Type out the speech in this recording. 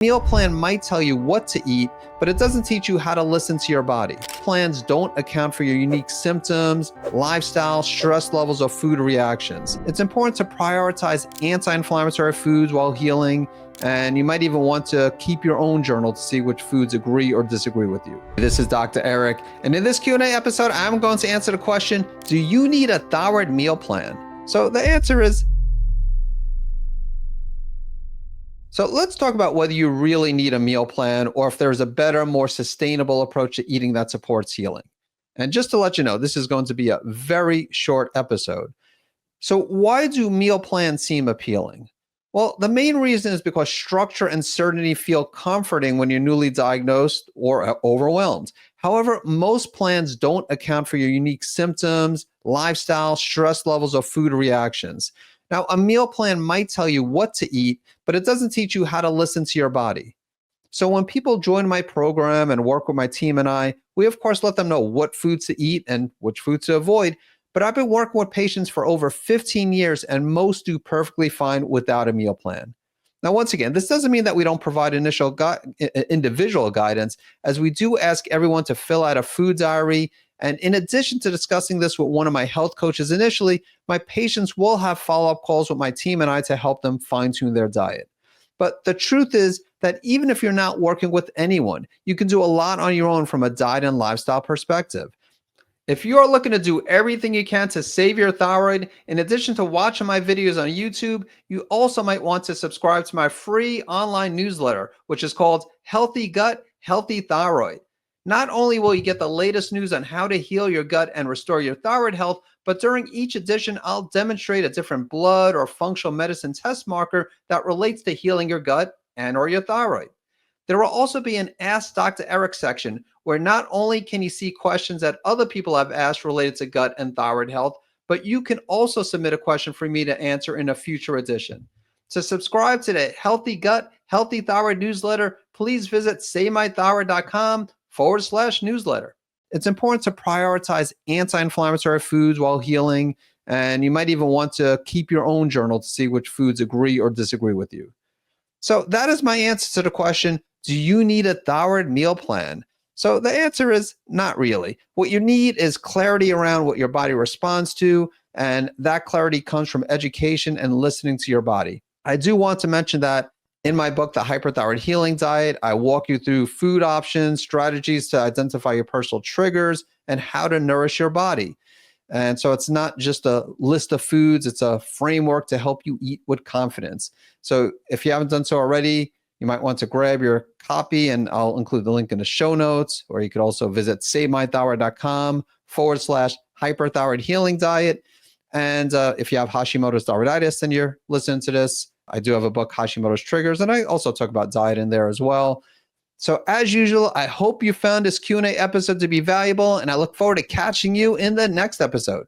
Meal plan might tell you what to eat, but it doesn't teach you how to listen to your body. Plans don't account for your unique symptoms, lifestyle, stress levels, or food reactions. It's important to prioritize anti-inflammatory foods while healing, and you might even want to keep your own journal to see which foods agree or disagree with you. This is Dr. Eric, and in this Q&A episode, I'm going to answer the question, do you need a thyroid meal plan? So the answer is So let's talk about whether you really need a meal plan or if there's a better, more sustainable approach to eating that supports healing. And just to let you know, this is going to be a very short episode. So why do meal plans seem appealing? Well, the main reason is because structure and certainty feel comforting when you're newly diagnosed or overwhelmed. However, most plans don't account for your unique symptoms, lifestyle, stress levels, or food reactions. Now, a meal plan might tell you what to eat, but it doesn't teach you how to listen to your body. So when people join my program and work with my team and I, we of course let them know what foods to eat and which foods to avoid. But I've been working with patients for over 15 years and most do perfectly fine without a meal plan. Now, once again, this doesn't mean that we don't provide initial individual guidance, as we do ask everyone to fill out a food diary. And in addition to discussing this with one of my health coaches initially, my patients will have follow-up calls with my team and I to help them fine-tune their diet. But the truth is that even if you're not working with anyone, you can do a lot on your own from a diet and lifestyle perspective. If you are looking to do everything you can to save your thyroid, in addition to watching my videos on YouTube, you also might want to subscribe to my free online newsletter, which is called Healthy Gut, Healthy Thyroid. Not only will you get the latest news on how to heal your gut and restore your thyroid health, but during each edition, I'll demonstrate a different blood or functional medicine test marker that relates to healing your gut and or your thyroid. There will also be an Ask Dr. Eric section where not only can you see questions that other people have asked related to gut and thyroid health, but you can also submit a question for me to answer in a future edition. To subscribe to the Healthy Gut, Healthy Thyroid newsletter, please visit savemythyroid.com/newsletter. It's important to prioritize anti-inflammatory foods while healing, and you might even want to keep your own journal to see which foods agree or disagree with you. So that is my answer to the question, do you need a thyroid meal plan? So the answer is not really. What you need is clarity around what your body responds to, and that clarity comes from education and listening to your body. I do want to mention that in my book, The Hyperthyroid Healing Diet, I walk you through food options, strategies to identify your personal triggers, and how to nourish your body. And so it's not just a list of foods, it's a framework to help you eat with confidence. So if you haven't done so already, you might want to grab your copy and I'll include the link in the show notes, or you could also visit savemythyroid.com/hyperthyroid healing diet. And if you have Hashimoto's thyroiditis and you're listening to this, I do have a book, Hashimoto's Triggers, and I also talk about diet in there as well. So as usual, I hope you found this Q&A episode to be valuable, and I look forward to catching you in the next episode.